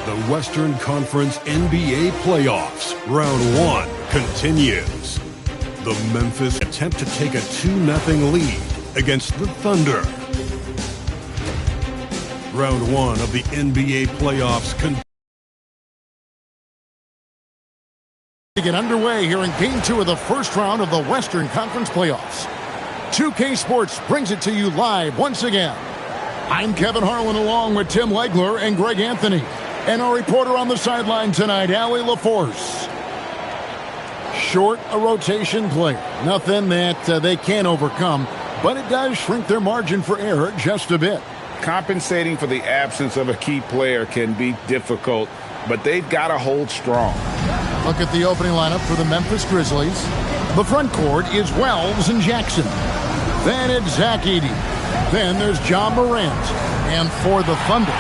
The Western Conference NBA Playoffs, Round 1, continues. The Memphis attempt to take a 2-0 lead against the Thunder. Round 1 of the NBA Playoffs get underway here in Game 2 of the first round of the Western Conference Playoffs. 2K Sports brings it to you live once again. I'm Kevin Harlan along with Tim Legler and Greg Anthony. And our reporter on the sideline tonight, Allie LaForce. Short a rotation player. Nothing that they can't overcome, but it does shrink their margin for error just a bit. Compensating for the absence of a key player can be difficult, but they've got to hold strong. Look at the opening lineup for the Memphis Grizzlies. The front court is Wells and Jackson. Then it's Zach Edey. Then there's John Morant. And for the Thunder,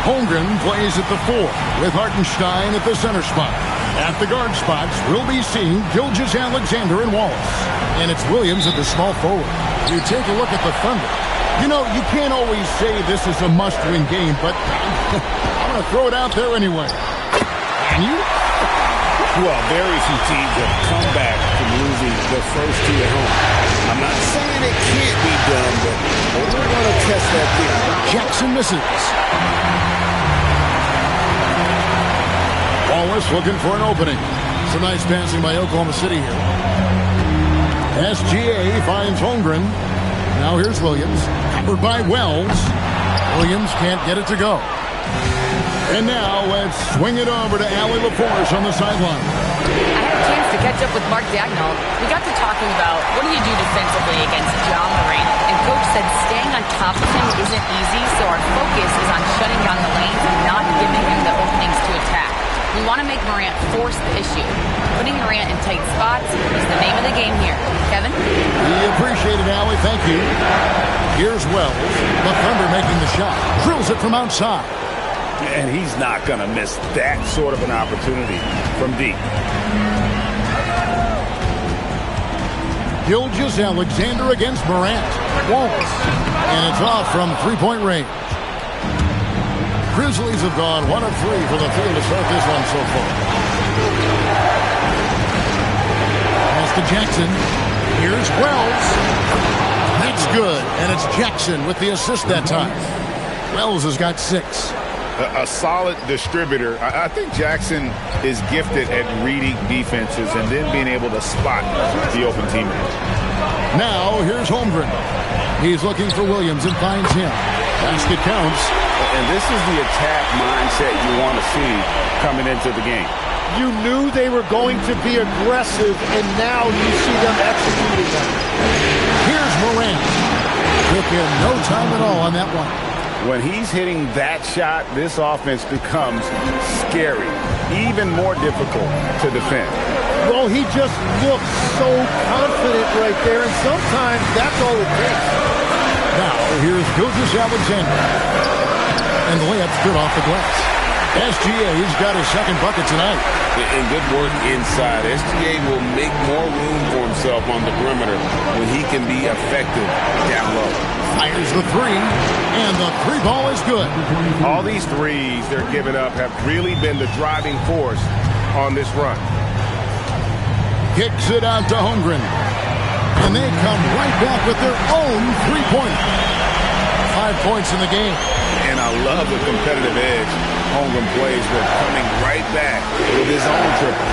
Holmgren plays at the 4 with Hartenstein at the center spot. At the guard spots, we'll be seeing Gilgeous-Alexander and Wallace. And it's Williams at the small forward. You take a look at the Thunder. You know, you can't always say this is a must-win game, but I'm going to throw it out there anyway. Can you? Well, very few teams have come back from losing the first two at home. I'm not saying it can't be done, but we're going to test that theory. Jackson misses. Wallace looking for an opening. Some nice passing by Oklahoma City here. SGA finds Holmgren. Now here's Williams. Covered by Wells. Williams can't get it to go. And now let's swing it over to Allie LaForce on the sideline. I had a chance to catch up with Mark Daigneault. We got to talking about what do you do defensively against John Morant. And Coach said staying on top of him isn't easy, so our focus is on shutting down the lanes and not giving him the openings to attack. We want to make Morant force the issue. Putting Morant in tight spots is the name of the game here. Kevin? We appreciate it, Allie. Thank you. Here's Wells. The Thunder making the shot. Drills it from outside. And he's not going to miss that sort of an opportunity from deep. Gilgeous-Alexander against Morant. Wallace. And it's off from three-point range. Grizzlies have gone 1 of 3 for the field to start this one so far. Pass to Jackson. Here's Wells. That's good. And it's Jackson with the assist that time. Wells has got 6. A solid distributor. I think Jackson is gifted at reading defenses and then being able to spot the open teammates. Now here's Holmgren. He's looking for Williams and finds him. Basket counts. And this is the attack mindset you want to see coming into the game. You knew they were going to be aggressive, and now you see them executing them. Here's Morant. Took him no time at all on that one. When he's hitting that shot, this offense becomes scary, even more difficult to defend. Well, he just looks so confident right there, and sometimes that's all it takes. Now, here's Gilgeous-Alexander. And the layup's good off the glass. SGA's got his second bucket tonight. And good work inside. SGA will make more room for himself on the perimeter when he can be effective down low. Fires the 3, and the 3 ball is good. All these threes they're giving up have really been the driving force on this run. Kicks it out to Holmgren. And they come right back with their own 3-pointer. 5 points in the game. And I love the competitive edge Holmgren plays with, coming right back with his own triple.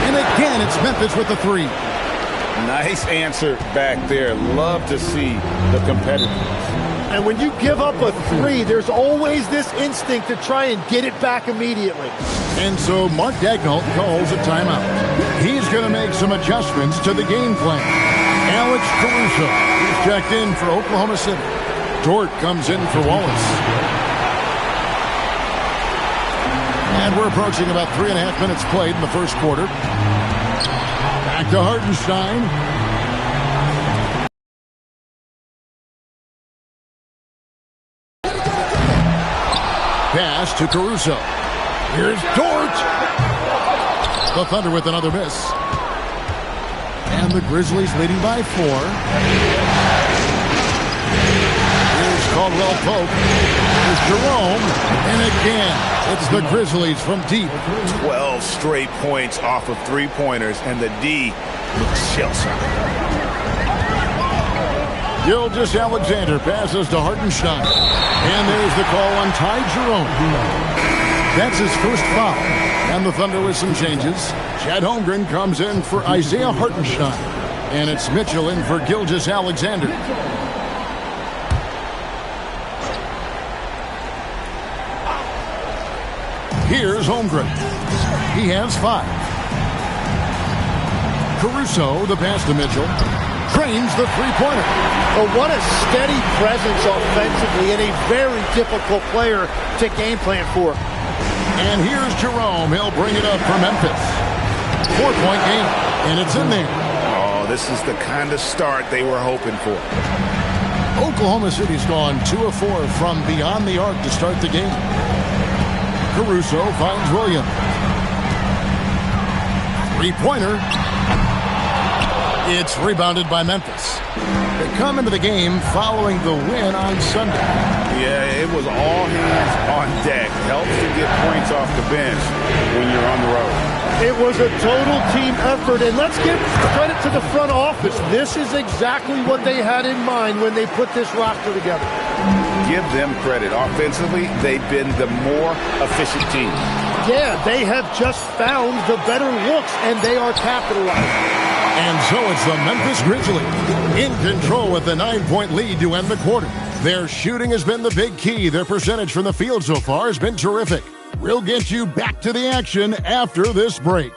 And again, it's Memphis with the 3. Nice answer back there. Love to see the competitiveness. And when you give up a 3, there's always this instinct to try and get it back immediately. And so Mark Daigneault calls a timeout. He's going to make some adjustments to the game plan. Alex Caruso is checked in for Oklahoma City. Dort comes in for Wallace. And we're approaching about 3.5 minutes played in the first quarter. Back to Hartenstein. Pass to Caruso. Here's Dort. The Thunder with another miss. And the Grizzlies leading by 4. Here's Caldwell Pope. Here's Jerome. And again, it's the Grizzlies from deep. 12 straight points off of three-pointers, and the D looks shell-shocked. Gilgeous-Alexander passes to Hartenstein. And there's the call on Ty Jerome. That's his first foul. And the Thunder with some changes. Chet Holmgren comes in for Isaiah Hartenstein. And it's Mitchell in for Gilgeous-Alexander. Here's Holmgren. He has 5. Caruso, the pass to Mitchell. Drains the three-pointer. Oh, what a steady presence offensively and a very difficult player to game plan for. And here's Jerome. He'll bring it up for Memphis. 4-point game, and it's in there. Oh, this is the kind of start they were hoping for. Oklahoma City's gone 2 of 4 from beyond the arc to start the game. Caruso finds Williams. Three-pointer. It's rebounded by Memphis. They come into the game following the win on Sunday. Yeah, it was all hands on deck. Helps to get points off the bench when you're on the road. It was a total team effort, and let's give credit to the front office. This is exactly what they had in mind when they put this roster together. Give them credit. Offensively, they've been the more efficient team. Yeah, they have just found the better looks, and they are capitalizing. And so it's the Memphis Grizzlies in control with a 9-point lead to end the quarter. Their shooting has been the big key. Their percentage from the field so far has been terrific. We'll get you back to the action after this break.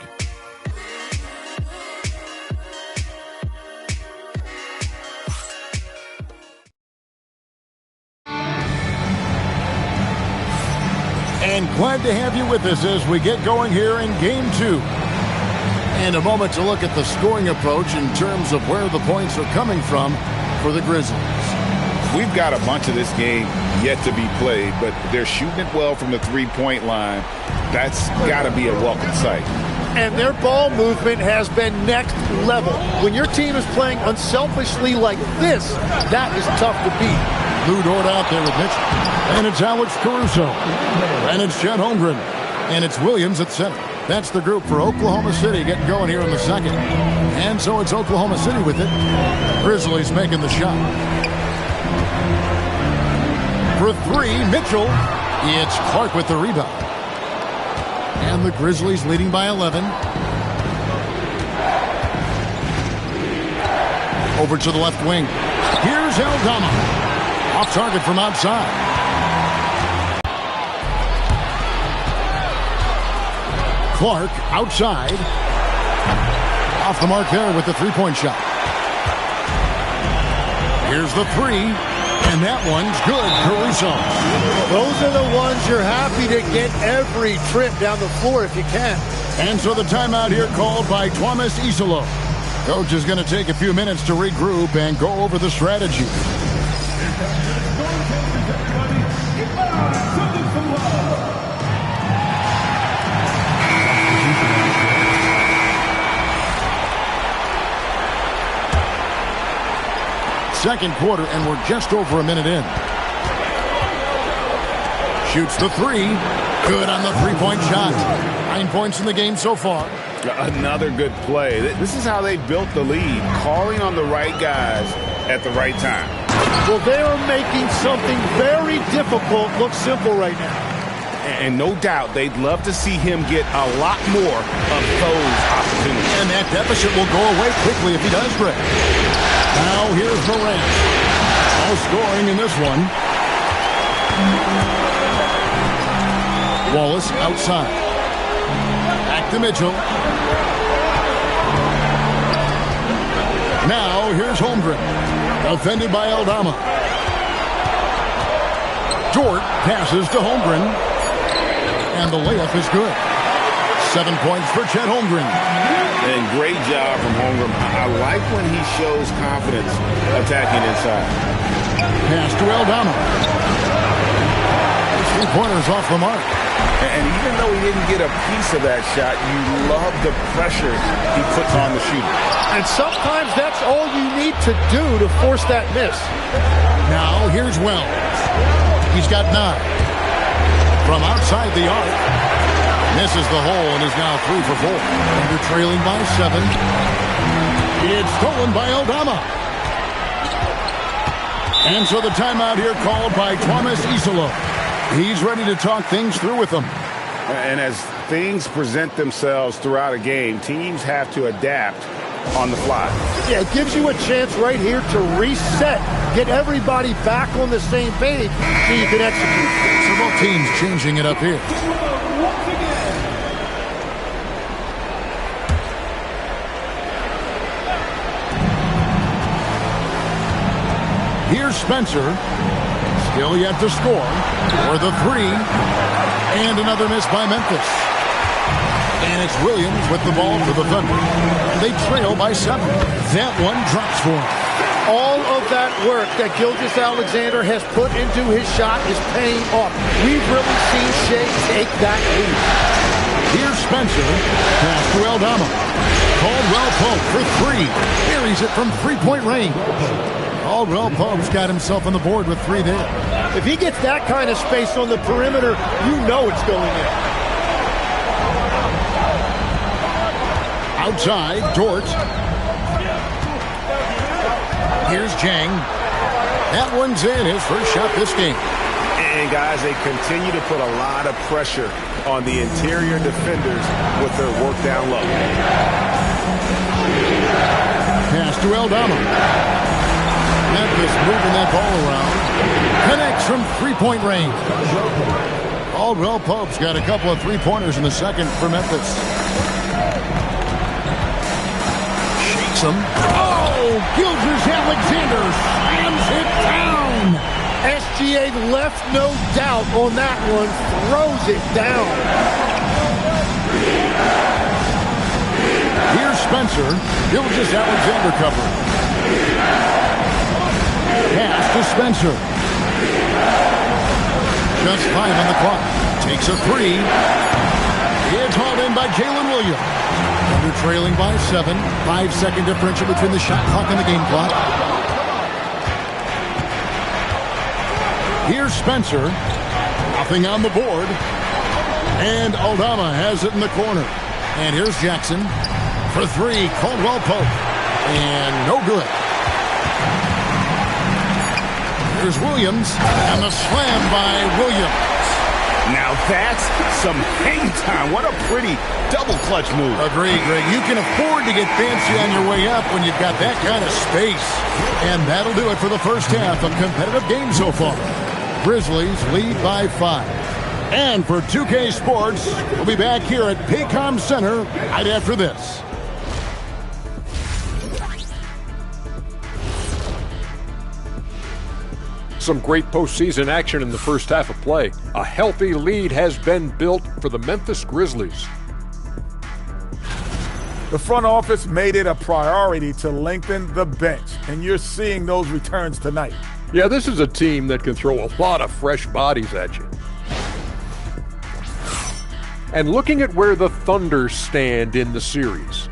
And glad to have you with us as we get going here in Game 2. And a moment to look at the scoring approach in terms of where the points are coming from for the Grizzlies. We've got a bunch of this game yet to be played, but they're shooting it well from the three-point line. That's got to be a welcome sight. And their ball movement has been next level. When your team is playing unselfishly like this, that is tough to beat. Lou Dort out there with Mitchell. And it's Alex Caruso. And it's Chet Holmgren. And it's Williams at center. That's the group for Oklahoma City getting going here in the second. And so it's Oklahoma City with it. Grizzlies making the shot. For 3, Mitchell. It's Clark with the rebound. And the Grizzlies leading by 11. Over to the left wing. Here's Aldama. Off target from outside. Clark outside. Off the mark there with the three-point shot. Here's the 3. And that one's good. Caruso. Those are the ones you're happy to get every trip down the floor if you can. And so the timeout here called by Thomas Isolo. Coach is going to take a few minutes to regroup and go over the strategy. Second quarter, and we're just over a minute in. Shoots the 3. Good on the three-point shot. 9 points in the game so far. Another good play. This is how they built the lead, calling on the right guys at the right time. Well, they are making something very difficult look simple right now. And no doubt they'd love to see him get a lot more of those opportunities. And that deficit will go away quickly if he does break. Now here's Morant. All scoring in this one. Wallace outside. Back to Mitchell. Now here's Holmgren. Defended by Aldama. Dort passes to Holmgren. And the layup is good. 7 points for Chet Holmgren. And great job from Holmgren. I like when he shows confidence attacking inside. Pass to Aldama. Three-pointers off the mark. And even though he didn't get a piece of that shot, you love the pressure he puts on the shooter. And sometimes that's all you need to do to force that miss. Now here's Wells. He's got 9. From outside the arc. Misses the hole and is now 3 for 4. Thunder trailing by 7. It's stolen by Aldama. And so the timeout here called by Thomas Isolo. He's ready to talk things through with them. And as things present themselves throughout a game, teams have to adapt on the fly. Yeah, it gives you a chance right here to reset, get everybody back on the same page so you can execute. So both teams changing it up here. Here's Spencer. Still yet to score. For the 3. And another miss by Memphis. And it's Williams with the ball for the Thunder. They trail by 7. That one drops for him. All of that work that Gilgeous-Alexander has put into his shot is paying off. We've really seen Shea take that lead. Here's Spencer. Pass to Aldama. Caldwell Pope for 3. Buries it from 3-point range. Caldwell Pope's got himself on the board with 3 there. If he gets that kind of space on the perimeter, you know it's going in. Outside, Dort. Here's Jang. That one's in, his first shot this game. And guys, they continue to put a lot of pressure on the interior defenders with their work down low. Pass to Aldama. Memphis moving that ball around. Connects from 3-point range. Caldwell Pope's got a couple of 3-pointers in the second for Memphis. Shakes him. Oh! Gilgeous-Alexander slams it down. SGA left no doubt on that one. Throws it down. Here's Spencer. Gilgeous-Alexander covering. Pass to Spencer. Just 5 on the clock. Takes a 3. It's hauled in by Jalen Williams. Under trailing by 7. 5-second differential between the shot clock and the game clock. Here's Spencer. Nothing on the board. And Aldama has it in the corner. And here's Jackson. For 3, Caldwell Pope. And no good. Here's Williams, and the slam by Williams. Now that's some hang time. What a pretty double clutch move. Agreed, Greg. You can afford to get fancy on your way up when you've got that kind of space. And that'll do it for the first half of competitive game so far. Grizzlies lead by 5. And for 2K Sports, we'll be back here at Paycom Center right after this. Some great postseason action in the first half of play. A healthy lead has been built for the Memphis Grizzlies. The front office made it a priority to lengthen the bench, and you're seeing those returns tonight. Yeah, this is a team that can throw a lot of fresh bodies at you. And looking at where the Thunder stand in the series,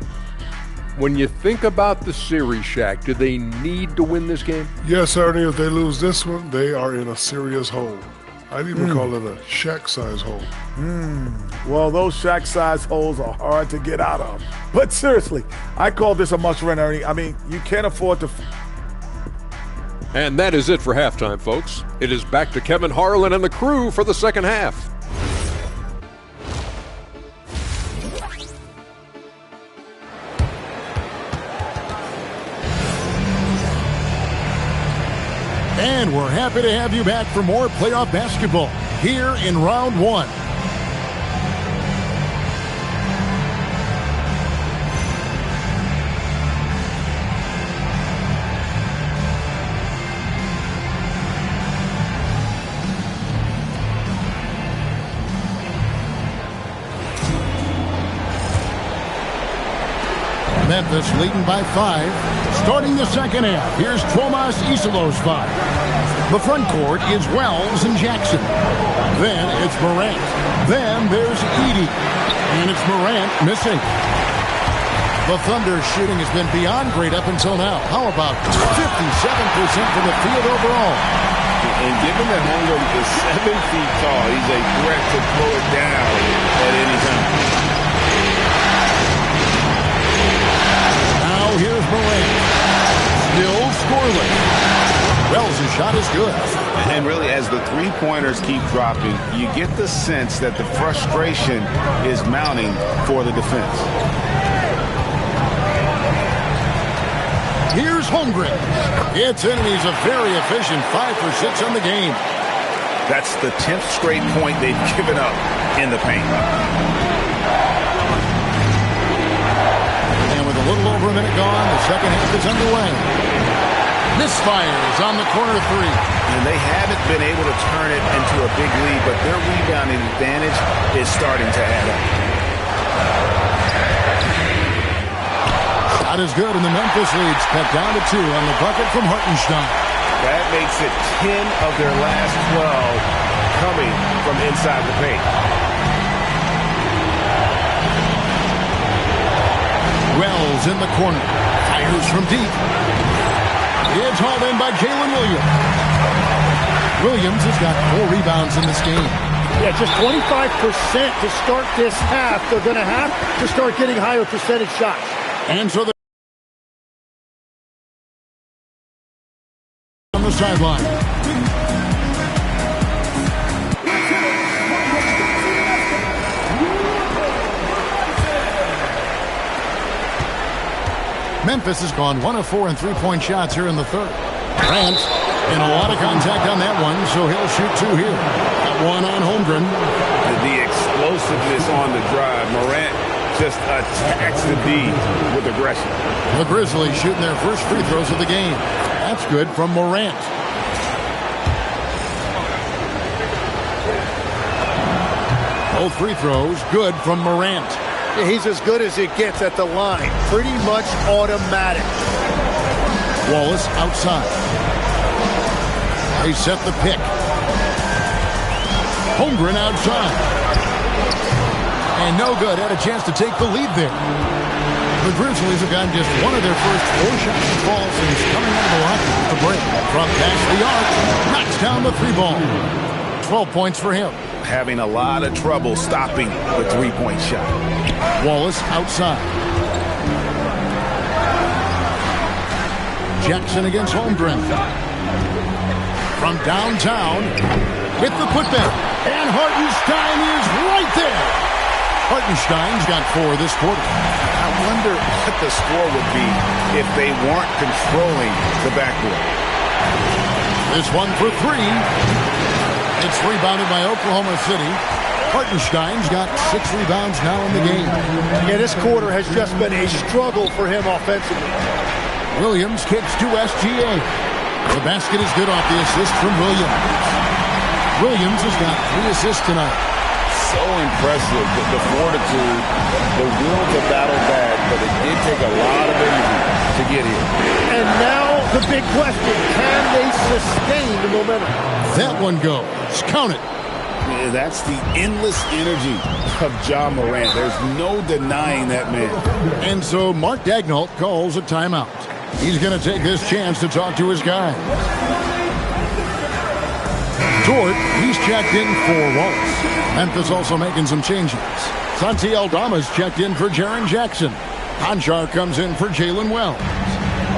when you think about the series, Shaq, do they need to win this game? Yes, Ernie, if they lose this one, they are in a serious hole. I'd even call it a Shaq-size hole. Well, those Shaq-size holes are hard to get out of. But seriously, I call this a must-win, Ernie. I mean, you can't afford to... And that is it for halftime, folks. It is back to Kevin Harlan and the crew for the second half. And we're happy to have you back for more playoff basketball here in round 1. Memphis leading by 5. Starting the second half, here's Thomas Isolo's 5. The front court is Wells and Jackson. Then it's Morant. Then there's Edey. And it's Morant missing. The Thunder shooting has been beyond great up until now. How about 57% from the field overall? And given that Holmgren is 7 feet tall, he's a threat to throw it down at any time. Now here's Morant. Still scoreless. Wells' shot is good. And really, as the three-pointers keep dropping, you get the sense that the frustration is mounting for the defense. Here's Holmgren. Gets in, and he's a very efficient 5 for 6 on the game. That's the 10th straight point they've given up in the paint. And with a little over a minute gone, the second half is underway. Misfires on the corner three. And they haven't been able to turn it into a big lead, but their rebounding advantage is starting to add up. Shot is good, and the Memphis lead's cut down to 2 on the bucket from Hartenstein. That makes it 10 of their last 12 coming from inside the paint. Wells in the corner. Fires from deep. It's hauled in by Jalen Williams. Williams has got 4 rebounds in this game. Yeah, just 25% to start this half. They're going to have to start getting higher percentage shots. And so they're on the sideline. Memphis has gone 1 of 4 in three-point shots here in the third. Grant in a lot of contact on that one, so he'll shoot 2 here. That one on Holmgren. The explosiveness on the drive. Morant just attacks the D with aggression. The Grizzlies shooting their first free throws of the game. That's good from Morant. Both free throws good from Morant. Yeah, he's as good as it gets at the line. Pretty much automatic. Wallace outside. They set the pick. Holmgren outside. And no good. Had a chance to take the lead there. The Grizzlies have gotten just one of their first 4 shots to fall since coming out of the locker room at the break. From past the arc, knocks down the 3-ball. 12 points for him. Having a lot of trouble stopping the 3-point shot. Wallace outside. Jackson against Holmgren. From downtown, with the putback. And Hartenstein is right there. Hartenstein's got 4 this quarter. I wonder what the score would be if they weren't controlling the backboard. This one for 3. It's rebounded by Oklahoma City. Hartenstein's got 6 rebounds now in the game. Yeah, this quarter has just been a struggle for him offensively. Williams kicks to SGA. The basket is good off the assist from Williams. Williams has got 3 assists tonight. So impressive, the fortitude, the will to battle back, but it did take a lot of energy to get here. And now the big question, can they sustain the momentum? That one goes. Count it. Yeah, that's the endless energy of Ja Morant. There's no denying that man. And so Mark Daigneault calls a timeout. He's going to take this chance to talk to his guy. Dort, he's checked in for Wallace. Memphis also making some changes. Santi Aldama's checked in for Jaren Jackson. Anjar comes in for Jalen Wells.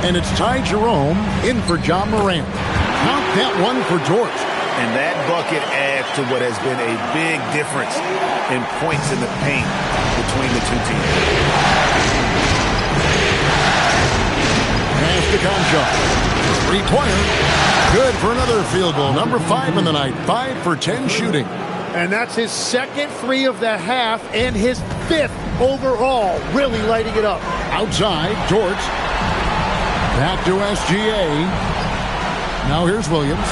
And it's Ty Jerome in for Ja Morant. Count that one for Dort. And that bucket adds to what has been a big difference in points in the paint between the two teams. Pass to Conchar. 3-pointer. Good for another field goal. Number 5 in the night. 5 for 10 shooting. And that's his second 3 of the half and his 5th overall. Really lighting it up. Outside, Dort. Back to SGA. Now here's Williams.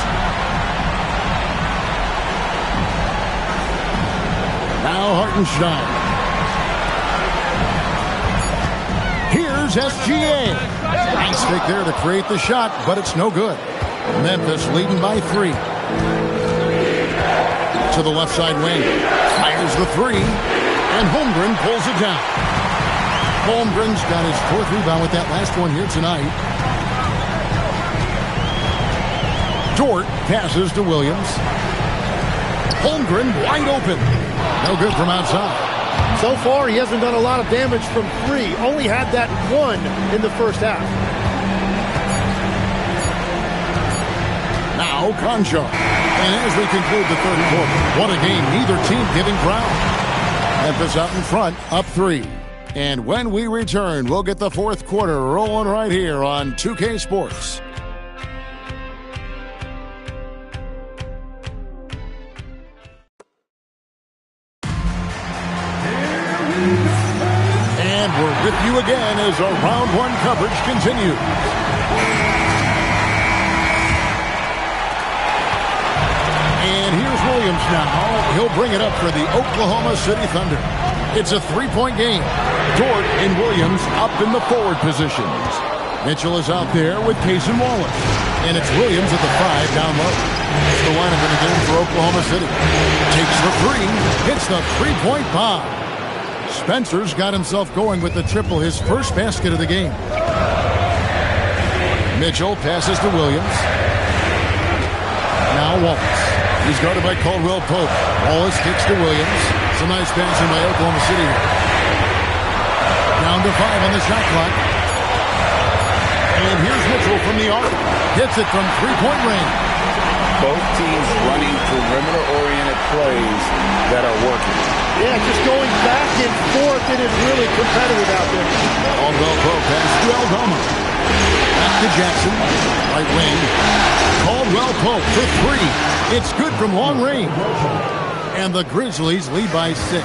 Now Hartenstein. Here's SGA. Nice pick there to create the shot, but it's no good. Memphis leading by 3. To the left side wing. Fires the 3. And Holmgren pulls it down. Holmgren's got his 4th rebound with that last one here tonight. Dort passes to Williams. Holmgren wide open. No good from outside. So far, he hasn't done a lot of damage from three. Only had that one in the first half. Now Concho. And as we conclude the third quarter, what a game. Neither team giving ground. Memphis out in front, up 3. And when we return, we'll get the fourth quarter rolling right here on 2K Sports. And we're with you again as our round one coverage continues. And here's Williams now. He'll bring it up for the Oklahoma City Thunder. It's a 3-point game. Dort and Williams up in the forward positions. Mitchell is out there with Case and Wallace. And it's Williams at the 5 down low. That's the lineup in the game for Oklahoma City. Takes the 3, hits the 3-point bomb. Spencer's got himself going with the triple, his first basket of the game. Mitchell passes to Williams. Now Wallace. He's guarded by Caldwell Pope. Wallace kicks to Williams. It's a nice passing by Oklahoma City. Down to 5 on the shot clock. And here's Mitchell from the arc. Hits it from 3-point range. Both teams running perimeter-oriented plays that are working. Yeah, just going back and forth. It is really competitive out there. Caldwell Pope pass to Aldama. Back to Jackson. Right wing. Caldwell Pope for 3. It's good from long range. And the Grizzlies lead by 6.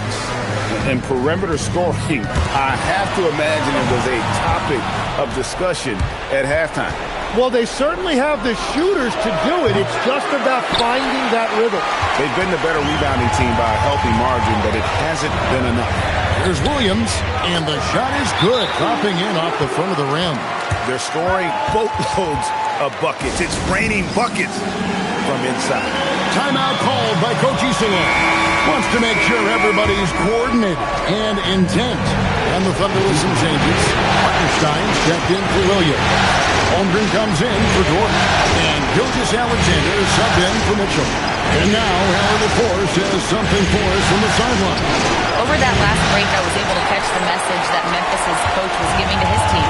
In perimeter scoring, I have to imagine it was a topic of discussion at halftime. Well, they certainly have the shooters to do it. It's just about finding that rhythm. They've been the better rebounding team by a healthy margin, but it hasn't been enough. Here's Williams, and the shot is good, dropping in off the front of the rim. They're scoring boatloads of buckets. It's raining buckets from inside. Timeout called by Coach Isola. Wants to make sure everybody's coordinated and intent. And the Thunder with some changes. Hartenstein checked in for Williams. Holmgren comes in for Dort. And Gilgeous-Alexander is subbed in for Mitchell. And now Howard, of course, has something for us from the sideline. Over that last break, I was able to catch the message that Memphis's coach was giving to his team.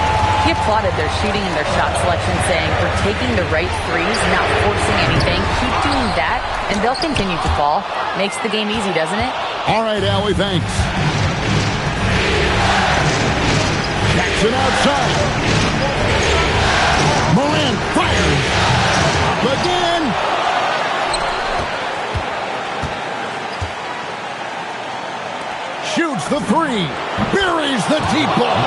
He applauded their shooting and their shot selection, saying, "We're taking the right threes, not forcing anything. Keep doing that, and they'll continue to fall." Makes the game easy, doesn't it? All right, Allie, thanks. Jackson outside. Morant fires. Up again. Shoots the 3. Buries the deep ball.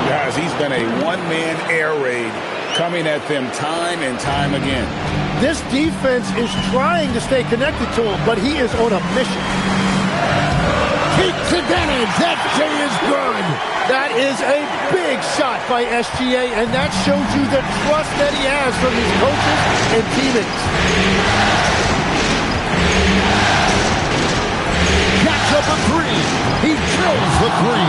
Guys, he's been a one-man air raid coming at them time and time again. This defense is trying to stay connected to him, but he is on a mission. Takes advantage. That J is good. That is a big shot by SGA, and that shows you the trust that he has from his coaches and teammates. Jacks up a 3. He drills the 3.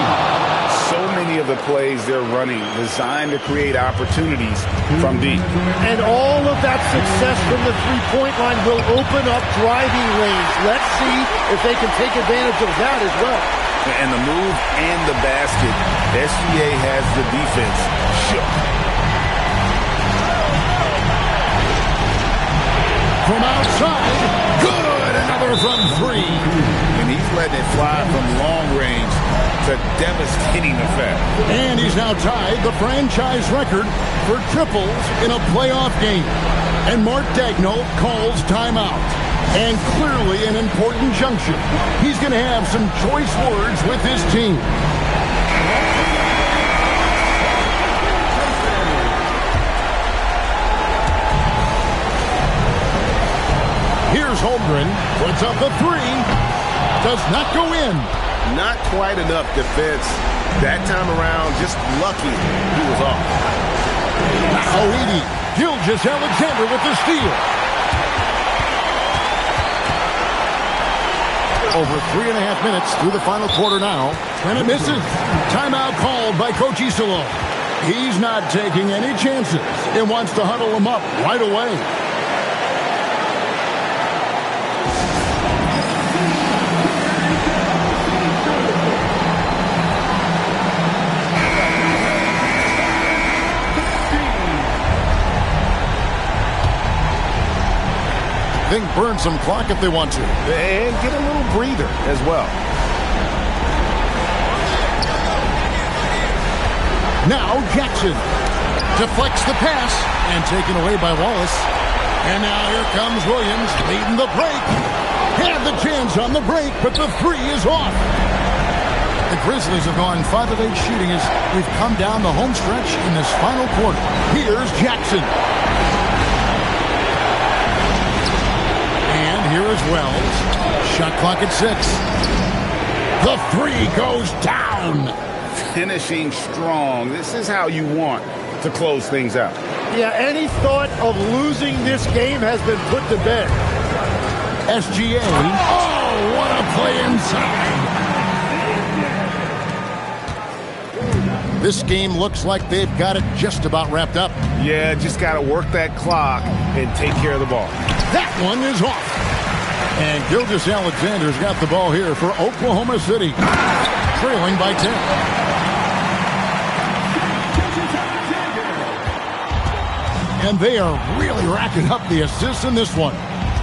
So many of the plays they're running designed to create opportunities from deep. And all of that success from the three-point line will open up driving lanes. Let's see if they can take advantage of that as well. And the move and the basket, SGA has the defense shook. From outside, good, another from 3. And he's letting it fly from long range to devastating effect. And he's now tied the franchise record for triples in a playoff game. And Mark Daigneault calls timeout. And clearly an important junction. He's going to have some choice words with his team. Here's Holmgren. Puts up a 3. Does not go in. Not quite enough defense. That time around, just lucky he was off. Now Edey. Gilgeous-Alexander with the steal. Over 3.5 minutes through the final quarter now. And it misses. Timeout called by Coach Isola. He's not taking any chances and wants to huddle him up right away. think burn some clock if they want to. And get a little breather as well. Now Jackson deflects the pass and taken away by Wallace. And now here comes Williams leading the break. Had the chance on the break, but the three is off. The Grizzlies have gone 5 of 8 shooting as we've come down the home stretch in this final quarter. Here's Jackson. And here is Wells. Shot clock at 6. The three goes down. Finishing strong. This is how you want to close things out. Yeah, any thought of losing this game has been put to bed. SGA. Oh, what a play inside. This game looks like they've got it just about wrapped up. Yeah, just got to work that clock and take care of the ball. That one is off. And Gilgeous-Alexander's got the ball here for Oklahoma City. Trailing by 10. And they are really racking up the assists in this one.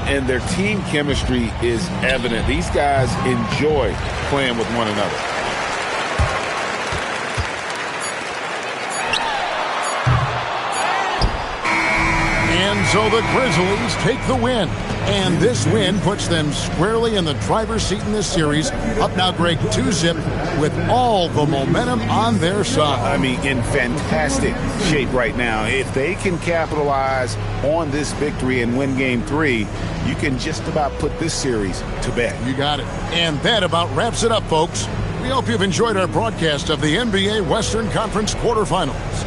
And their team chemistry is evident. These guys enjoy playing with one another. And so the Grizzlies take the win. And this win puts them squarely in the driver's seat in this series. Up now, Greg, 2-zip with all the momentum on their side. I mean, in fantastic shape right now. If they can capitalize on this victory and win Game 3, you can just about put this series to bed. You got it. And that about wraps it up, folks. We hope you've enjoyed our broadcast of the NBA Western Conference quarterfinals.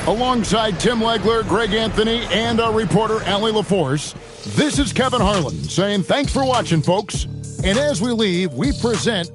Alongside Tim Legler, Greg Anthony, and our reporter, Allie LaForce, this is Kevin Harlan saying thanks for watching, folks. And as we leave, we present